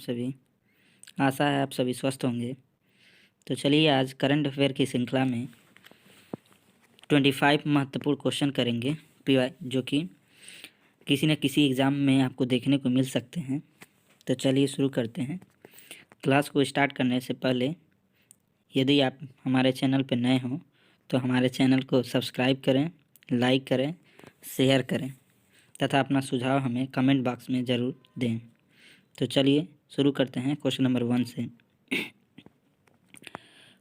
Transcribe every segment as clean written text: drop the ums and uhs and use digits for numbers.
सभी। आशा है आप सभी स्वस्थ होंगे। तो चलिए आज करंट अफेयर की श्रृंखला में 25 महत्वपूर्ण क्वेश्चन करेंगे पीवाई, जो कि किसी न किसी एग्ज़ाम में आपको देखने को मिल सकते हैं। तो चलिए शुरू करते हैं। क्लास को स्टार्ट करने से पहले यदि आप हमारे चैनल पर नए हों तो हमारे चैनल को सब्सक्राइब करें, लाइक करें, शेयर करें तथा अपना सुझाव हमें कमेंट बॉक्स में ज़रूर दें। तो चलिए शुरू करते हैं क्वेश्चन नंबर 1 से।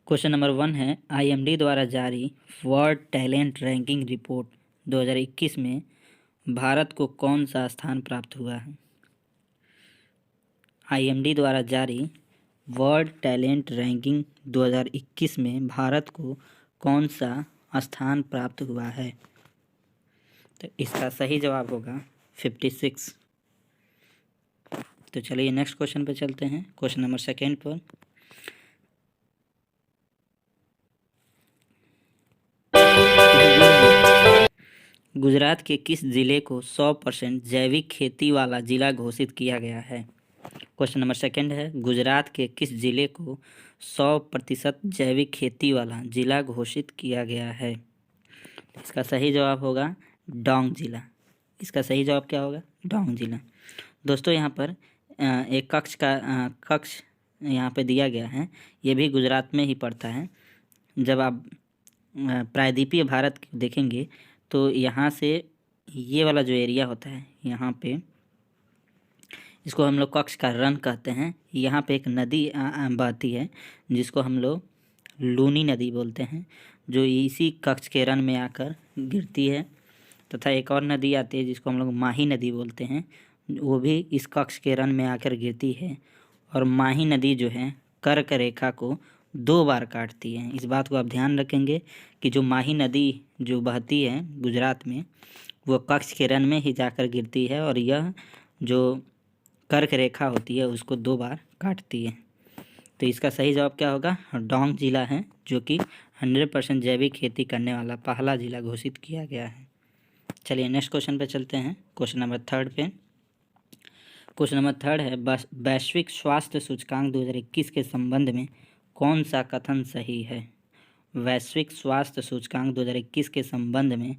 क्वेश्चन नंबर 1 है, IMD द्वारा जारी वर्ल्ड टैलेंट रैंकिंग रिपोर्ट 2021 में भारत को कौन सा स्थान प्राप्त हुआ है? IMD द्वारा जारी वर्ल्ड टैलेंट रैंकिंग 2021 में भारत को कौन सा स्थान प्राप्त हुआ है? तो इसका सही जवाब होगा 56। तो चलिए नेक्स्ट क्वेश्चन पे चलते हैं। क्वेश्चन नंबर 2 पर गुजरात के किस जिले को 100% जैविक खेती वाला जिला घोषित किया गया है? क्वेश्चन नंबर 2 है, गुजरात के किस जिले को 100% जैविक खेती वाला जिला घोषित किया गया है? इसका सही जवाब होगा डांग जिला। इसका सही जवाब क्या होगा? डांग जिला। दोस्तों यहाँ पर एक कक्ष यहाँ पे दिया गया है। ये भी गुजरात में ही पड़ता है। जब आप प्रायद्वीपीय भारत देखेंगे तो यहाँ से ये वाला जो एरिया होता है, यहाँ पे इसको हम लोग कक्ष का रन कहते हैं। यहाँ पे एक नदी बहती है जिसको हम लोग लूनी नदी बोलते हैं, जो इसी कक्ष के रन में आकर गिरती है। तथा एक और नदी आती है जिसको हम लोग माही नदी बोलते हैं, वो भी इस कक्ष के रन में आकर गिरती है। और माही नदी जो है कर्क रेखा को 2 बार काटती है। इस बात को आप ध्यान रखेंगे कि जो माही नदी जो बहती है गुजरात में, वो कक्ष के रन में ही जाकर गिरती है और यह जो कर्क रेखा होती है उसको 2 बार काटती है। तो इसका सही जवाब क्या होगा? डांग जिला है, जो कि 100% जैविक खेती करने वाला पहला जिला घोषित किया गया है। चलिए नेक्स्ट क्वेश्चन पे चलते हैं। क्वेश्चन नंबर 3 पे। क्वेश्चन नंबर 3 है, वैश्विक स्वास्थ्य सूचकांक 2021 के संबंध में कौन सा कथन सही है? वैश्विक स्वास्थ्य सूचकांक 2021 के संबंध में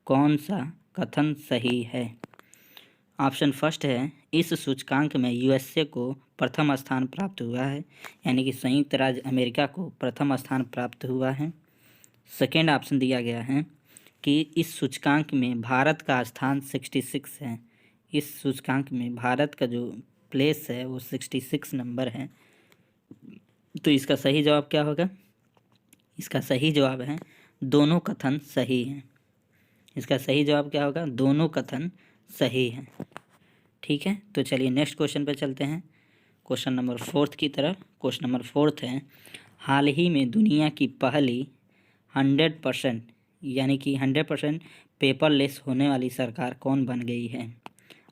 कौन सा कथन सही है? ऑप्शन फर्स्ट है, इस सूचकांक में USA को प्रथम स्थान प्राप्त हुआ है, यानी कि संयुक्त राज्य अमेरिका को प्रथम स्थान प्राप्त हुआ है। सेकेंड ऑप्शन दिया गया है कि इस सूचकांक में भारत का स्थान 66 है। इस सूचकांक में भारत का जो प्लेस है वो 66 नंबर है। तो इसका सही जवाब क्या होगा? इसका सही जवाब है दोनों कथन सही हैं। इसका सही जवाब क्या होगा? दोनों कथन सही हैं। ठीक है, तो चलिए नेक्स्ट क्वेश्चन पे चलते हैं, क्वेश्चन नंबर 4 की तरफ। क्वेश्चन नंबर 4 है, हाल ही में दुनिया की पहली 100% यानी कि 100% पेपरलेस होने वाली सरकार कौन बन गई है?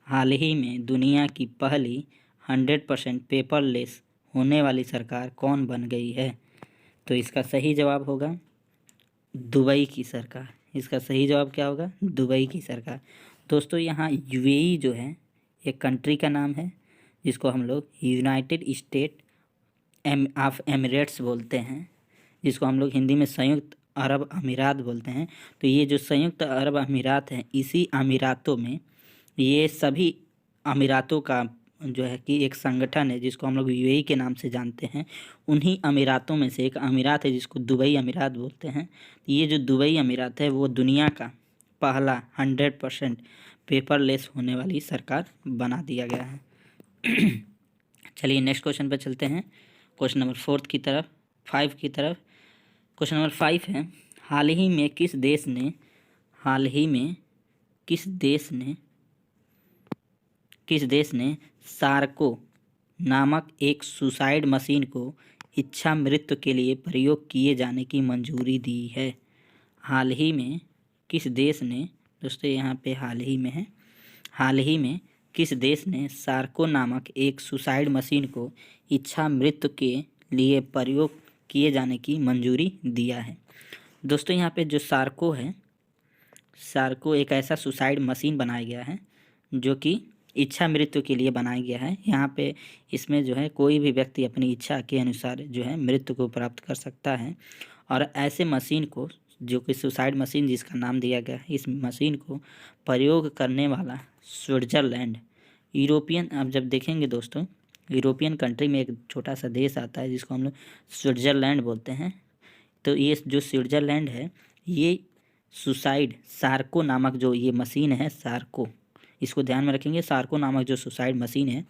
हाल ही में दुनिया की पहली 100% पेपरलेस होने वाली सरकार कौन बन गई है? तो इसका सही जवाब होगा दुबई की सरकार। इसका सही जवाब क्या होगा? दुबई की सरकार। दोस्तों यहाँ UAE जो है एक कंट्री का नाम है जिसको हम लोग यूनाइटेड स्टेट ऑफ एमिरेट्स बोलते हैं, जिसको हम लोग हिंदी में संयुक्त अरब अमीरात बोलते हैं। तो ये जो संयुक्त अरब अमीरात हैं, इसी अमीरातों में ये सभी अमीरातों का जो है कि एक संगठन है जिसको हम लोग UAE के नाम से जानते हैं। उन्हीं अमीरातों में से एक अमीरात है जिसको दुबई अमीरात बोलते हैं। ये जो दुबई अमीरात है वो दुनिया का पहला 100% पेपरलेस होने वाली सरकार बना दिया गया है। चलिए नेक्स्ट क्वेश्चन पर चलते हैं, क्वेश्चन नंबर 5 की तरफ। क्वेश्चन नंबर 5 है, हाल ही में किस देश ने सार्को नामक एक सुसाइड मशीन को इच्छा मृत्यु के लिए प्रयोग किए जाने की मंजूरी दी है? हाल ही में किस देश ने, दोस्तों यहाँ पे हाल ही में है, हाल ही में किस देश ने सार्को नामक एक सुसाइड मशीन को इच्छा मृत्यु के लिए प्रयोग किए जाने की मंजूरी दिया है? दोस्तों यहाँ पे जो सार्को है, सार्को एक ऐसा सुसाइड मशीन बनाया गया है जो कि इच्छा मृत्यु के लिए बनाया गया है। यहाँ पे इसमें जो है कोई भी व्यक्ति अपनी इच्छा के अनुसार जो है मृत्यु को प्राप्त कर सकता है। और ऐसे मशीन को, जो कि सुसाइड मशीन जिसका नाम दिया गया है, इस मशीन को प्रयोग करने वाला स्विट्ज़रलैंड, यूरोपियन, आप जब देखेंगे दोस्तों, यूरोपियन कंट्री में एक छोटा सा देश आता है जिसको हम लोग स्विट्ज़रलैंड बोलते हैं। तो ये जो स्विट्ज़रलैंड है, ये सुसाइड सार्को नामक जो ये मशीन है, सार्को, इसको ध्यान में रखेंगे, सार्को नामक जो सुसाइड मशीन है,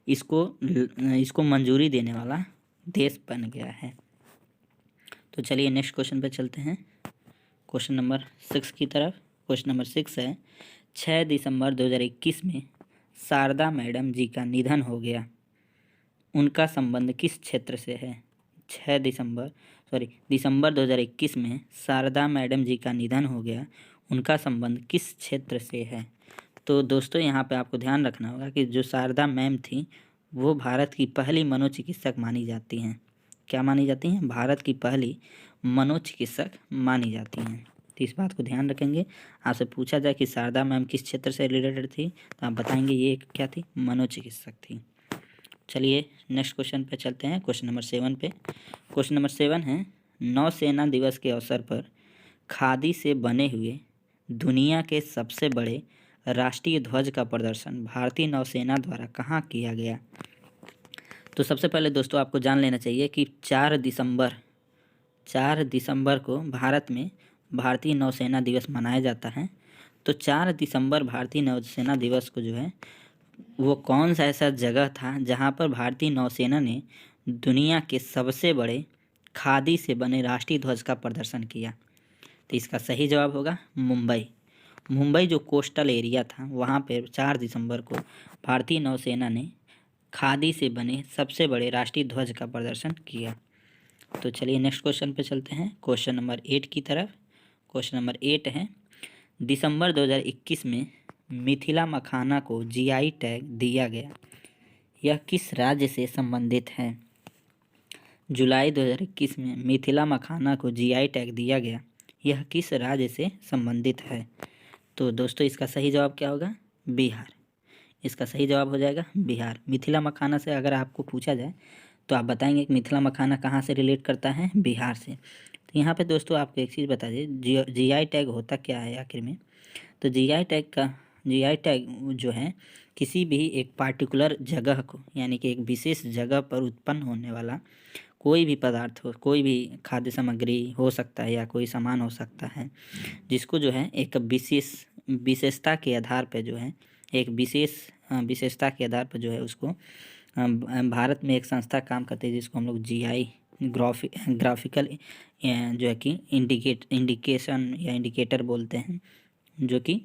इसको मंजूरी देने वाला देश बन गया है। तो चलिए नेक्स्ट क्वेश्चन पे चलते हैं, क्वेश्चन नंबर 6 की तरफ। क्वेश्चन नंबर 6 है, 6 दिसंबर 2021 में शारदा मैडम जी का निधन हो गया, उनका संबंध किस क्षेत्र से है? 6 दिसंबर 2021 में शारदा मैडम जी का निधन हो गया, उनका संबंध किस क्षेत्र से है? तो दोस्तों यहाँ पे आपको ध्यान रखना होगा कि जो शारदा मैम थी वो भारत की पहली मनोचिकित्सक मानी जाती हैं। क्या मानी जाती हैं? भारत की पहली मनोचिकित्सक मानी जाती हैं। तो इस बात को ध्यान रखेंगे। आपसे पूछा जाए कि शारदा मैम किस क्षेत्र से रिलेटेड थी, तो आप बताएंगे ये क्या थी? मनोचिकित्सक थी। चलिए नेक्स्ट क्वेश्चन पे चलते हैं, क्वेश्चन नंबर 7 पे। क्वेश्चन नंबर 7 है, नौसेना दिवस के अवसर पर खादी से बने हुए दुनिया के सबसे बड़े राष्ट्रीय ध्वज का प्रदर्शन भारतीय नौसेना द्वारा कहाँ किया गया? तो सबसे पहले दोस्तों आपको जान लेना चाहिए कि 4 दिसंबर को भारत में भारतीय नौसेना दिवस मनाया जाता है। तो 4 दिसंबर भारतीय नौसेना दिवस को जो है वो कौन सा ऐसा जगह था जहाँ पर भारतीय नौसेना ने दुनिया के सबसे बड़े खादी से बने राष्ट्रीय ध्वज का प्रदर्शन किया? तो इसका सही जवाब होगा मुंबई जो कोस्टल एरिया था वहाँ पे 4 दिसंबर को भारतीय नौसेना ने खादी से बने सबसे बड़े राष्ट्रीय ध्वज का प्रदर्शन किया। तो चलिए नेक्स्ट क्वेश्चन पे चलते हैं, क्वेश्चन नंबर 8 की तरफ। क्वेश्चन नंबर 8 है, दिसंबर 2021 में मिथिला मखाना को जीआई टैग दिया गया, यह किस राज्य से संबंधित है? जुलाई 2021 में मिथिला मखाना को जीआई टैग दिया गया, यह किस राज्य से संबंधित है? तो दोस्तों इसका सही जवाब क्या होगा? बिहार। इसका सही जवाब हो जाएगा बिहार। मिथिला मखाना से अगर आपको पूछा जाए तो आप बताएंगे कि मिथिला मखाना कहाँ से रिलेट करता है? बिहार से। तो यहाँ पे दोस्तों आपको एक चीज़ बता दीजिए, जीआई टैग होता क्या है आखिर में? तो जीआई टैग जो है किसी भी एक पार्टिकुलर जगह को, यानी कि एक विशेष जगह पर उत्पन्न होने वाला कोई भी पदार्थ हो, कोई भी खाद्य सामग्री हो सकता है या कोई सामान हो सकता है, जिसको जो है एक विशेषता के आधार पर जो है एक विशेषता के आधार पर जो है उसको भारत में एक संस्था काम करती है जिसको हम लोग जीआई ग्राफिकल जो है कि इंडिकेशन या इंडिकेटर बोलते हैं, जो कि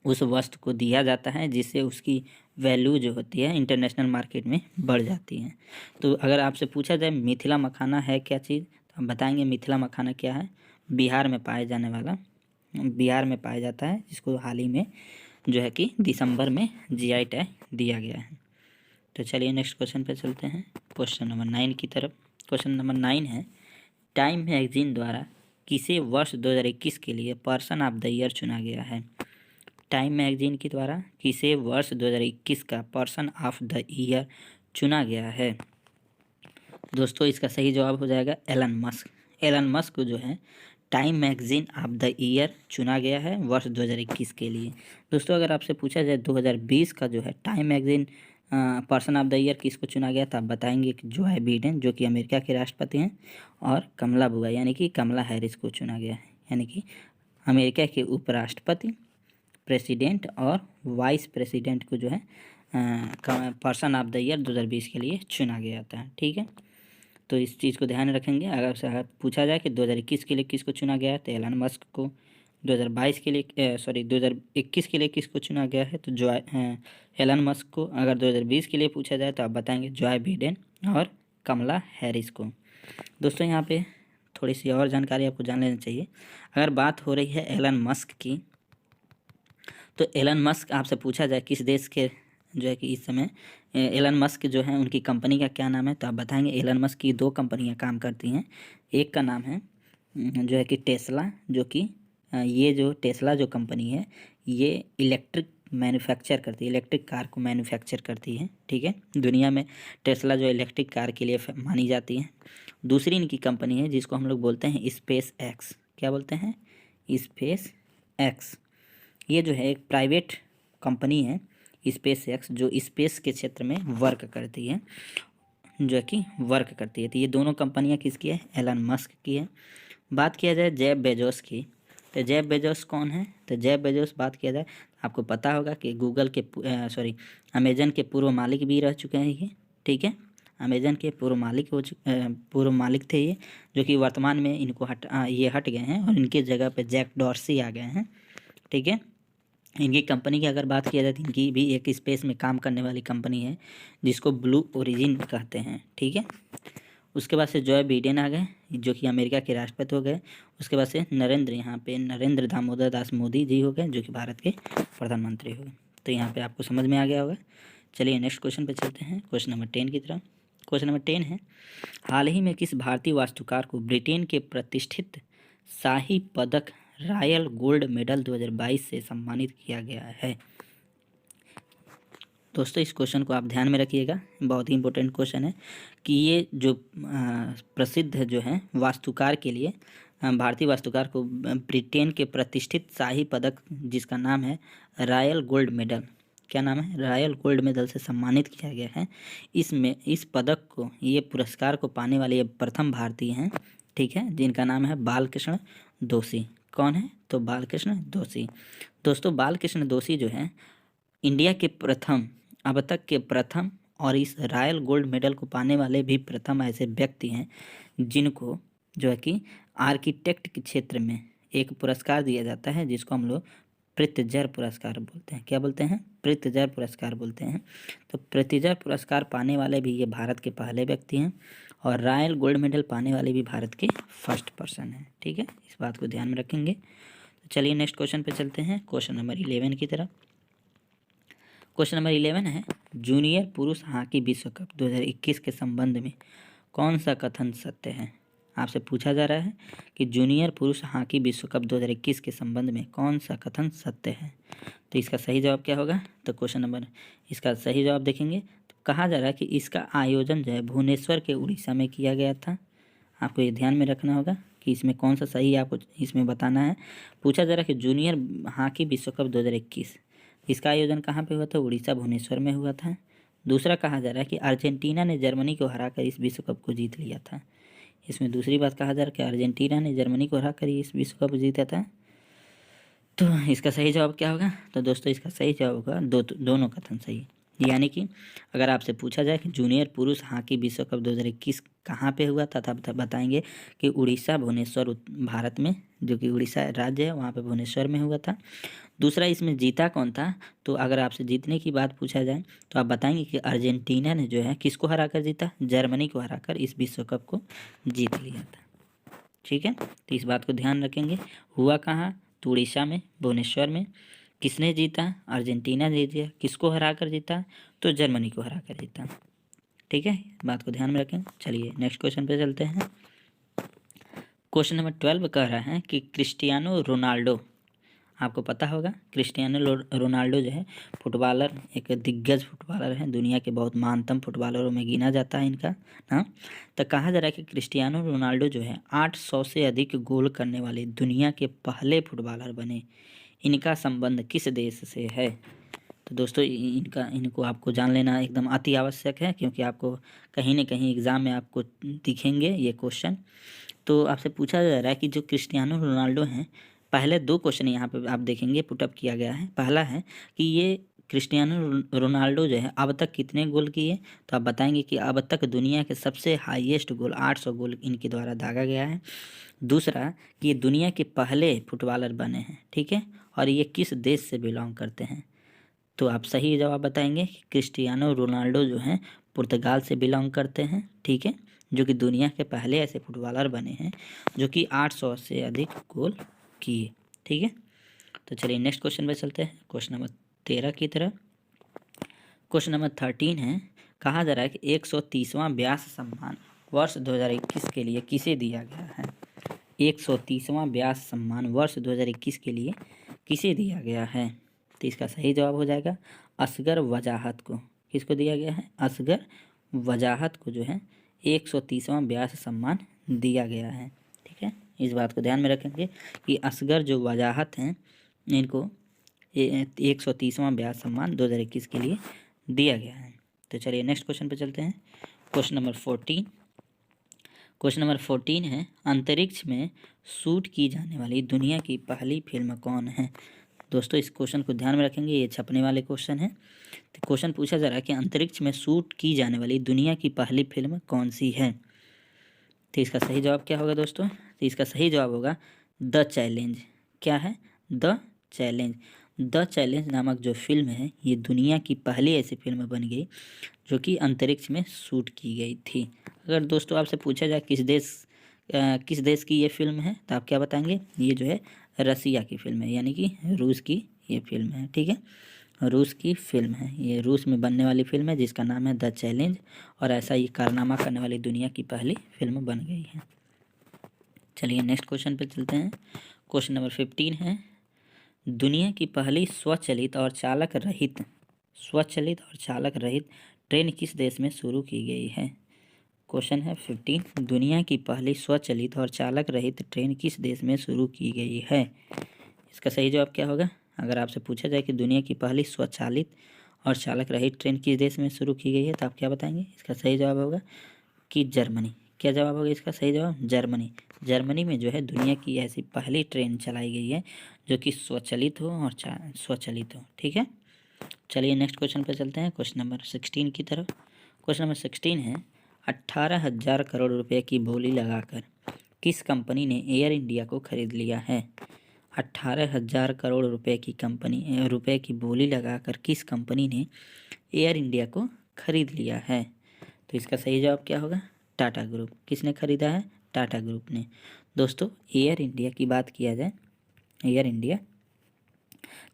उस वस्तु को दिया जाता है जिससे उसकी वैल्यू जो होती है इंटरनेशनल मार्केट में बढ़ जाती है। तो अगर आपसे पूछा जाए मिथिला मखाना है क्या चीज़, तो आप बताएंगे मिथिला मखाना क्या है? बिहार में पाया जाता है, जिसको हाल ही में जो है कि दिसंबर में जीआई टैग दिया गया है। तो चलिए नेक्स्ट क्वेश्चन पे चलते हैं, क्वेश्चन नंबर 9 की तरफ। क्वेश्चन नंबर 9 है, टाइम मैगजीन द्वारा किसे वर्ष 2021 के लिए पर्सन ऑफ द ईयर चुना गया है? टाइम मैगजीन के द्वारा किसे वर्ष 2021 का पर्सन ऑफ द ईयर चुना गया है? दोस्तों इसका सही जवाब हो जाएगा एलन मस्क को जो है time magazine of the year चुना गया है वर्ष 2021 के लिए। दोस्तों अगर आपसे पूछा जाए 2020 का जो है time magazine person of the year किसको चुना गया, तो आप बताएंगे कि जो बाइडेन, जो कि अमेरिका के राष्ट्रपति हैं, और कमला बुआ यानी कि कमला हैरिस को चुना गया है, यानी कि अमेरिका के उपराष्ट्रपति, प्रेसिडेंट और वाइस प्रेसिडेंट को जो है पर्सन ऑफ द ईयर 2020 के लिए चुना गया था। ठीक है, तो इस चीज़ को ध्यान रखेंगे। अगर पूछा जाए कि 2021 के लिए किसको चुना गया है, तो एलन मस्क को। 2021 के लिए किसको चुना गया है, तो एलन मस्क को। अगर 2020 के लिए पूछा जाए तो आप बताएंगे जो बाइडेन और कमला हैरिस को। दोस्तों यहाँ पे थोड़ी सी और जानकारी आपको जान लेना चाहिए। अगर बात हो रही है एलन मस्क की, तो एलन मस्क आपसे पूछा जाए किस देश के जो है कि इस समय एलन मस्क जो है उनकी कंपनी का क्या नाम है, तो आप बताएंगे एलन मस्क की 2 कंपनियां काम करती हैं। एक का नाम है जो है कि टेस्ला, जो कि ये जो टेस्ला जो कंपनी है ये इलेक्ट्रिक मैन्युफैक्चर करती है, इलेक्ट्रिक कार को मैन्युफैक्चर करती है, ठीक है। दुनिया में टेस्ला जो इलेक्ट्रिक कार के लिए मानी जाती है। दूसरी इनकी कंपनी है जिसको हम लोग बोलते हैं स्पेस एक्स। क्या बोलते हैं? Space x. ये जो है एक प्राइवेट कंपनी है स्पेस एक्स, जो स्पेस के क्षेत्र में वर्क करती है, जो कि वर्क करती है। तो ये दोनों कंपनियां किसकी है? एलन मस्क की है। बात किया जाए जेफ बेजोस की, तो जेफ बेजोस कौन है? तो जेफ बेजोस बात किया जाए आपको पता होगा कि गूगल के अमेजन के पूर्व मालिक भी रह चुके हैं ये, ठीक है। अमेजन के पूर्व मालिक थे ये, जो कि वर्तमान में इनको ये हट गए हैं और इनके जगह पे जैक डॉर्सी आ गए हैं, ठीक है। इनकी कंपनी की अगर बात किया जाए तो इनकी भी एक स्पेस में काम करने वाली कंपनी है जिसको ब्लू ओरिजिन कहते हैं, ठीक है। उसके बाद से जो बिडेन आ गए, जो कि अमेरिका के राष्ट्रपति हो गए। उसके बाद से नरेंद्र दामोदर दास मोदी जी हो गए, जो कि भारत के प्रधानमंत्री हो गए। तो यहाँ पे आपको समझ में आ गया होगा। चलिए नेक्स्ट क्वेश्चन पे चलते हैं, क्वेश्चन नंबर 10 की तरफ। क्वेश्चन नंबर 10 है, हाल ही में किस भारतीय वास्तुकार को ब्रिटेन के प्रतिष्ठित शाही पदक रॉयल गोल्ड मेडल 2022 से सम्मानित किया गया है? दोस्तों इस क्वेश्चन को आप ध्यान में रखिएगा, बहुत ही इंपॉर्टेंट क्वेश्चन है कि ये जो प्रसिद्ध जो है वास्तुकार के लिए भारतीय वास्तुकार को ब्रिटेन के प्रतिष्ठित शाही पदक जिसका नाम है रॉयल गोल्ड मेडल, क्या नाम है? रॉयल गोल्ड मेडल से सम्मानित किया गया है। इस पदक को, ये पुरस्कार को पाने वाले ये प्रथम भारतीय हैं, ठीक है, जिनका नाम है बालकृष्ण दोषी। कौन है? तो बालकृष्ण दोषी। दोस्तों बालकृष्ण दोषी जो है इंडिया के प्रथम, अब तक के प्रथम और इस रॉयल गोल्ड मेडल को पाने वाले भी प्रथम ऐसे व्यक्ति हैं जिनको जो है कि आर्किटेक्ट के क्षेत्र में एक पुरस्कार दिया जाता है जिसको हम लोग प्रित्जर पुरस्कार बोलते हैं। क्या बोलते हैं? प्रित्जर पुरस्कार बोलते हैं। तो प्रित्जर पुरस्कार पाने वाले भी ये भारत के पहले व्यक्ति हैं और रॉयल गोल्ड मेडल पाने वाले भी भारत के फर्स्ट पर्सन हैं, ठीक है। इस बात को ध्यान में रखेंगे। तो चलिए नेक्स्ट क्वेश्चन पे चलते हैं, क्वेश्चन नंबर 11 की तरफ। क्वेश्चन नंबर 11 है, जूनियर पुरुष हॉकी विश्व कप 2021 के संबंध में कौन सा कथन सत्य है? आपसे पूछा जा रहा है कि जूनियर पुरुष हॉकी विश्व कप 2021 के संबंध में कौन सा कथन सत्य है? तो इसका सही जवाब क्या होगा? तो क्वेश्चन नंबर, इसका सही जवाब देखेंगे तो कहा जा रहा है कि इसका आयोजन जो है भुवनेश्वर के उड़ीसा में किया गया था। आपको ये ध्यान में रखना होगा कि इसमें कौन सा सही है, आपको इसमें बताना है। पूछा जा रहा है कि जूनियर हॉकी विश्व कप 2021 इसका आयोजन कहाँ पे हुआ था? उड़ीसा भुवनेश्वर में हुआ था। दूसरा कहा जा रहा है कि अर्जेंटीना ने जर्मनी को हराकर इस विश्व कप को जीत लिया था। इसमें दूसरी बात कहा जा रहा है कि अर्जेंटीना ने जर्मनी को हराकर इस विश्व कप जीता था। तो इसका सही जवाब क्या होगा? तो दोस्तों इसका सही जवाब होगा दोनों कथन सही। यानी कि अगर आपसे पूछा जाए कि जूनियर पुरुष हॉकी विश्व कप 2021 कहाँ पे हुआ था, तब बताएंगे कि उड़ीसा भुवनेश्वर भारत में, जो कि उड़ीसा राज्य है वहाँ पे भुवनेश्वर में हुआ था। दूसरा इसमें जीता कौन था? तो अगर आपसे जीतने की बात पूछा जाए तो आप बताएंगे कि अर्जेंटीना ने जो है किसको हराकर जीता? जर्मनी को हराकर इस विश्व कप को जीत लिया था, ठीक है। तो इस बात को ध्यान रखेंगे। हुआ कहाँ? तो उड़ीसा में, भुवनेश्वर में। किसने जीता? अर्जेंटीना ने जीता। किसको हराकर जीता? तो जर्मनी को हराकर जीता, ठीक है। बात को ध्यान में रखें। चलिए नेक्स्ट क्वेश्चन पे चलते हैं। क्वेश्चन नंबर 12 कह रहा है कि क्रिस्टियानो रोनाल्डो, आपको पता होगा क्रिस्टियानो रोनाल्डो जो है फुटबॉलर, एक दिग्गज फुटबॉलर है, दुनिया के बहुत महानतम फुटबॉलरों में गिना जाता है इनका नाम। तो कहा जा रहा है कि क्रिस्टियानो रोनाल्डो जो है 800 से अधिक गोल करने वाले दुनिया के पहले फुटबॉलर बने। इनका संबंध किस देश से है? तो दोस्तों इनको आपको जान लेना एकदम अति आवश्यक है, क्योंकि आपको कहीं ना कहीं एग्ज़ाम में आपको दिखेंगे ये क्वेश्चन। तो आपसे पूछा जा रहा है कि जो क्रिस्टियानो रोनाल्डो हैं, पहले 2 क्वेश्चन यहाँ पे आप देखेंगे पुटअप किया गया है। पहला है कि ये क्रिस्टियानो रोनाल्डो जो है अब तक कितने गोल किए? तो आप बताएंगे कि अब तक दुनिया के सबसे हाईएस्ट गोल 800 गोल इनके द्वारा दागा गया है। दूसरा कि ये दुनिया के पहले फुटबॉलर बने हैं, ठीक है, और ये किस देश से बिलोंग करते हैं? तो आप सही जवाब बताएंगे कि क्रिस्टियानो रोनाल्डो जो हैं पुर्तगाल से बिलोंग करते हैं, ठीक है, जो कि दुनिया के पहले ऐसे फुटबॉलर बने हैं जो कि 800 से अधिक गोल किए, ठीक है। तो चलिए नेक्स्ट क्वेश्चन पे चलते हैं, क्वेश्चन नंबर 13 की तरफ। क्वेश्चन नंबर 13 है, कहा जा रहा है कि 130वां व्यास सम्मान वर्ष 2021 के लिए किसे दिया गया है? 130वां व्यास सम्मान वर्ष 2021 के लिए किसे दिया गया है? तो इसका सही जवाब हो जाएगा असगर वजाहत को। किसको दिया गया है? असगर वजाहत को जो है 130वां व्यास सम्मान दिया गया है। ठीक है, इस बात को ध्यान में रखेंगे कि असगर जो वजाहत हैं इनको 130वां व्यास सम्मान 2021 के लिए दिया गया है। तो चलिए नेक्स्ट क्वेश्चन पे चलते हैं। Question number 14। क्वेश्चन नंबर 14 है अंतरिक्ष में शूट की जाने वाली दुनिया की पहली फिल्म कौन है? दोस्तों इस क्वेश्चन को ध्यान में रखेंगे, ये छपने वाले क्वेश्चन है। तो क्वेश्चन पूछा जा रहा है कि अंतरिक्ष में शूट की जाने वाली दुनिया की पहली फिल्म कौन सी है? तो इसका सही जवाब क्या होगा दोस्तों? तो इसका सही जवाब होगा द चैलेंज। क्या है? The challenge. द चैलेंज नामक जो फिल्म है ये दुनिया की पहली ऐसी फिल्म बन गई जो कि अंतरिक्ष में शूट की गई थी। अगर दोस्तों आपसे पूछा जाए किस देश की ये फिल्म है तो आप क्या बताएंगे? ये जो है रसिया की फिल्म है, यानी कि रूस की ये फिल्म है। ठीक है, रूस की फिल्म है, ये रूस में बनने वाली फिल्म है जिसका नाम है द चैलेंज, और ऐसा ये कारनामा करने वाली दुनिया की पहली फिल्म बन गई है। चलिए नेक्स्ट क्वेश्चन पे चलते हैं। क्वेश्चन नंबर 15 है दुनिया की पहली स्वचालित और चालक रहित ट्रेन किस देश में शुरू की गई है? क्वेश्चन है 15, दुनिया की पहली स्वचालित और चालक रहित ट्रेन किस देश में शुरू की गई है? इसका सही जवाब क्या होगा? अगर आपसे पूछा जाए कि दुनिया की पहली स्वचालित और चालक रहित ट्रेन किस देश में शुरू की गई है तो आप क्या बताएंगे? इसका सही जवाब होगा कि जर्मनी। क्या जवाब होगा इसका सही जवाब? जर्मनी। जर्मनी में जो है दुनिया की ऐसी पहली ट्रेन चलाई गई है जो कि स्वचालित हो और स्वचालित हो। ठीक है, चलिए नेक्स्ट क्वेश्चन पर चलते हैं, क्वेश्चन नंबर 16 की तरफ। क्वेश्चन नंबर 16 है 18,000 करोड़ रुपए की बोली लगाकर किस कंपनी ने एयर इंडिया को खरीद लिया है? 18,000 करोड़ रुपए की बोली लगाकर किस कंपनी ने एयर इंडिया को खरीद लिया है? तो इसका सही जवाब क्या होगा? टाटा ग्रुप। किसने खरीदा है? टाटा ग्रुप ने। दोस्तों एयर इंडिया की बात किया जाए, एयर इंडिया,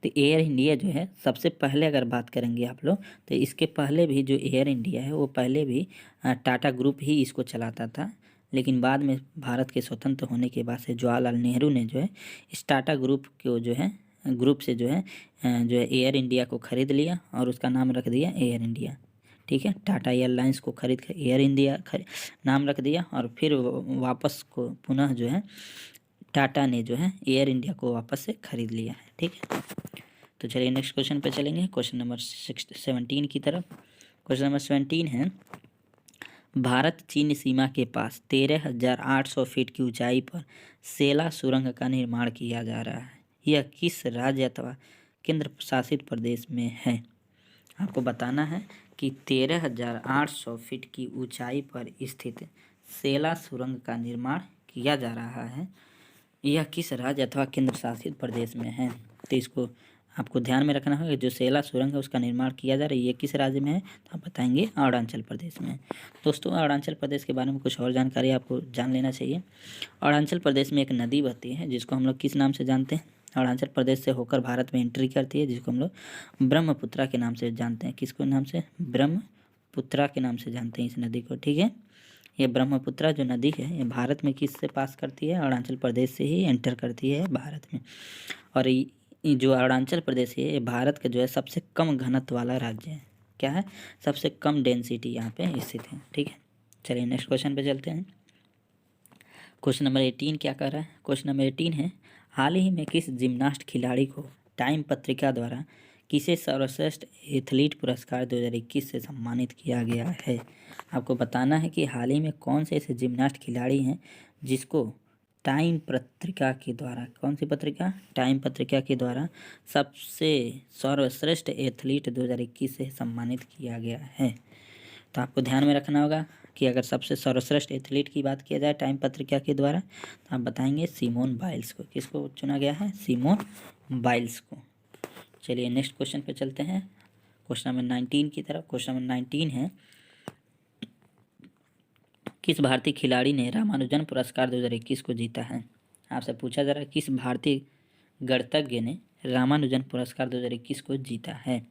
तो एयर इंडिया जो है सबसे पहले अगर बात करेंगे आप लोग तो इसके पहले भी जो एयर इंडिया है वो पहले भी टाटा ग्रुप ही इसको चलाता था, लेकिन बाद में भारत के स्वतंत्र होने के बाद से जवाहरलाल नेहरू ने जो है इस टाटा ग्रुप को जो है ग्रुप से जो है एयर इंडिया को खरीद लिया और उसका नाम रख दिया एयर इंडिया। ठीक है, टाटा एयरलाइंस को खरीद कर एयर इंडिया नाम रख दिया और फिर वापस को पुनः जो है टाटा ने जो है एयर इंडिया को वापस से खरीद लिया है। ठीक है, तो चलिए नेक्स्ट क्वेश्चन पे चलेंगे, क्वेश्चन नंबर 17 की तरफ। क्वेश्चन नंबर 17 है भारत चीन सीमा के पास 13,800 फीट की ऊंचाई पर सेला सुरंग का निर्माण किया जा रहा है। यह किस राज्य अथवा केंद्र शासित प्रदेश में है? आपको बताना है कि 13,800 फीट की ऊंचाई पर स्थित सेला सुरंग का निर्माण किया जा रहा है, यह किस राज्य अथवा केंद्र शासित प्रदेश में है? तो इसको आपको ध्यान में रखना होगा, जो सेला सुरंग है उसका निर्माण किया जा रहा है ये किस राज्य में है? तो आप बताएंगे अरुणाचल प्रदेश में। दोस्तों अरुणाचल प्रदेश के बारे में कुछ और जानकारी आपको जान लेना चाहिए। अरुणाचल प्रदेश में एक नदी बहती है जिसको हम लोग किस नाम से जानते हैं? अरुणाचल प्रदेश से होकर भारत में एंट्री करती है जिसको हम लोग ब्रह्मपुत्रा के नाम से जानते हैं। किसको नाम से? ब्रह्मपुत्रा के नाम से जानते हैं इस नदी को। ठीक है, ये ब्रह्मपुत्रा जो नदी है ये भारत में किस से पास करती है? अरुणाचल प्रदेश से ही एंटर करती है भारत में। और ये जो अरुणाचल प्रदेश है ये भारत का जो है सबसे कम घनत्व वाला राज्य है। क्या है? सबसे कम डेंसिटी यहाँ पे स्थित है। ठीक है, चलिए नेक्स्ट क्वेश्चन पे चलते हैं। क्वेश्चन नंबर 18 क्या कर रहा है? क्वेश्चन नंबर 18 है हाल ही में किस जिम्नास्ट खिलाड़ी को टाइम पत्रिका द्वारा किसे सर्वश्रेष्ठ एथलीट पुरस्कार 2021 से सम्मानित किया गया है? आपको बताना है कि हाल ही में कौन से ऐसे जिम्नास्ट खिलाड़ी हैं जिसको टाइम पत्रिका के द्वारा, कौन सी पत्रिका? टाइम पत्रिका के द्वारा सबसे सर्वश्रेष्ठ एथलीट 2021 से सम्मानित किया गया है। तो आपको ध्यान में रखना होगा कि अगर सबसे सर्वश्रेष्ठ एथलीट की बात किया जाए टाइम पत्रिका के द्वारा तो आप बताएंगे सिमोन बाइल्स को। किसको चुना गया है? सिमोन बाइल्स को। चलिए नेक्स्ट क्वेश्चन पे चलते हैं, क्वेश्चन नंबर 19 की तरफ। क्वेश्चन नंबर 19 है किस भारतीय खिलाड़ी ने रामानुजन पुरस्कार 2021 को जीता है? आपसे पूछा जा रहा है किस भारतीय गणितज्ञ ने रामानुजन पुरस्कार 2021 को जीता है?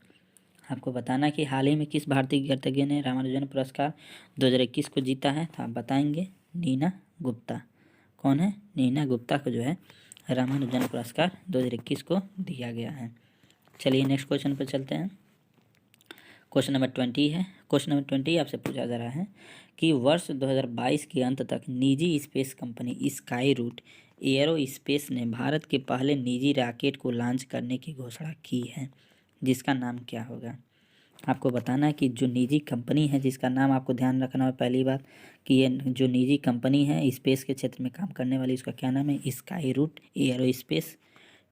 आपको बताना कि हाल ही में किस भारतीय गणितज्ञ ने रामानुजन पुरस्कार 2021 को जीता है? तो आप बताएंगे नीना गुप्ता। कौन है? नीना गुप्ता को जो है रामानुजन पुरस्कार 2021 को दिया गया है। चलिए नेक्स्ट क्वेश्चन पर चलते हैं। क्वेश्चन नंबर 20 है। क्वेश्चन नंबर 20 आपसे पूछा जा रहा है कि वर्ष 2022 के अंत तक निजी space company Skyroot Aerospace ने भारत के पहले निजी रॉकेट को लॉन्च करने की घोषणा की है, जिसका नाम क्या होगा। आपको बताना है कि जो निजी कंपनी है जिसका नाम आपको ध्यान रखना है। पहली बात कि ये जो निजी कंपनी है स्पेस के क्षेत्र में काम करने वाली, उसका क्या नाम है, स्काई रूट एयरोस्पेस।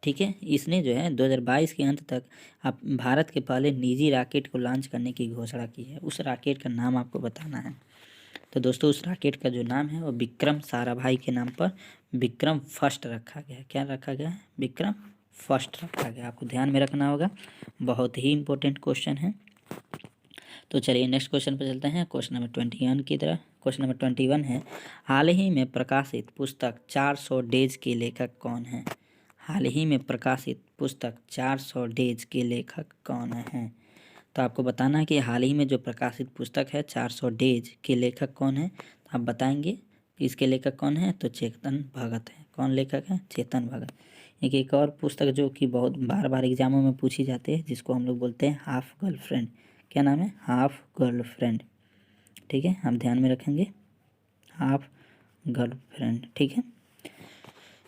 ठीक है, इसने जो है 2022 के अंत तक आप भारत के पहले निजी रॉकेट को लॉन्च करने की घोषणा की है। उस रॉकेट का नाम आपको बताना है। तो दोस्तों उस रॉकेट का जो नाम है वो विक्रम साराभाई के नाम पर विक्रम फर्स्ट रखा गया है। क्या रखा गया है, विक्रम फर्स्ट रखा गया। आपको ध्यान में रखना होगा, बहुत ही इंपॉर्टेंट क्वेश्चन है। तो चलिए नेक्स्ट क्वेश्चन पर चलते हैं, क्वेश्चन नंबर 21 की तरह। क्वेश्चन नंबर 21 है, हाल ही में प्रकाशित पुस्तक 400 डेज के लेखक कौन है। हाल ही में प्रकाशित पुस्तक 400 डेज के लेखक कौन हैं। तो आपको बताना है कि हाल ही में जो प्रकाशित पुस्तक है 400 डेज के लेखक कौन है। तो आप बताएंगे कि इसके लेखक कौन है, तो चेतन भगत है। कौन लेखक है, चेतन भगत। एक और पुस्तक जो कि बहुत बार बार एग्जामों में पूछी जाती है, जिसको हम लोग बोलते हैं हाफ गर्लफ्रेंड। क्या नाम है, हाफ गर्लफ्रेंड। ठीक है, आप ध्यान में रखेंगे, हाफ गर्लफ्रेंड। ठीक है,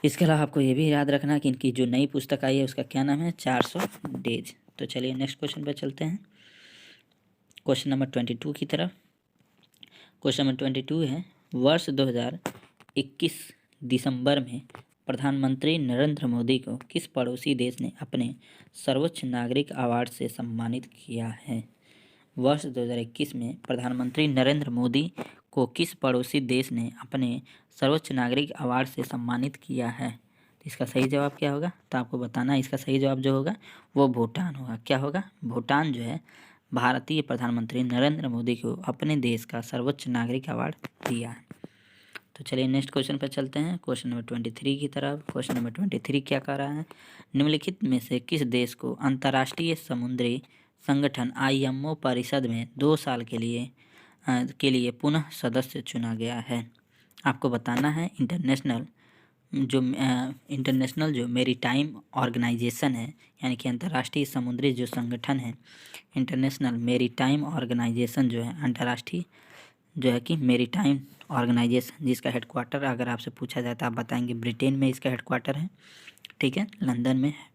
इसके अलावा आपको ये भी याद रखना कि इनकी जो नई पुस्तक आई है उसका क्या नाम है, 400 डेज। तो चलिए नेक्स्ट क्वेश्चन पर चलते हैं, क्वेश्चन नंबर 22 की तरफ। क्वेश्चन नंबर 22 है, वर्ष 2021 दिसंबर में प्रधानमंत्री नरेंद्र मोदी को किस पड़ोसी देश ने अपने सर्वोच्च नागरिक अवार्ड से सम्मानित किया है। वर्ष 2021 में प्रधानमंत्री नरेंद्र मोदी को किस पड़ोसी देश ने अपने सर्वोच्च नागरिक अवार्ड से सम्मानित किया है। तो इसका सही जवाब क्या होगा, तो आपको बताना है। इसका सही जवाब जो होगा वो भूटान होगा। क्या होगा, भूटान जो है भारतीय प्रधानमंत्री नरेंद्र मोदी को अपने देश का सर्वोच्च नागरिक अवार्ड दिया है। तो चलिए नेक्स्ट क्वेश्चन पर चलते हैं, क्वेश्चन नंबर 23 की तरफ। क्वेश्चन नंबर 23 क्या कह रहा है, निम्नलिखित में से किस देश को अंतर्राष्ट्रीय समुद्री संगठन IMO परिषद में 2 साल के लिए पुनः सदस्य चुना गया है। आपको बताना है इंटरनेशनल जो मेरीटाइम ऑर्गेनाइजेशन है, यानी कि अंतर्राष्ट्रीय समुद्री जो संगठन है, इंटरनेशनल मेरीटाइम ऑर्गेनाइजेशन जो है अंतर्राष्ट्रीय जो है कि मेरीटाइम ऑर्गेनाइजेशन, जिसका हेडक्वार्टर अगर आपसे पूछा जाए तो आप बताएंगे ब्रिटेन में इसका हेडक्वार्टर है। ठीक है, लंदन में है।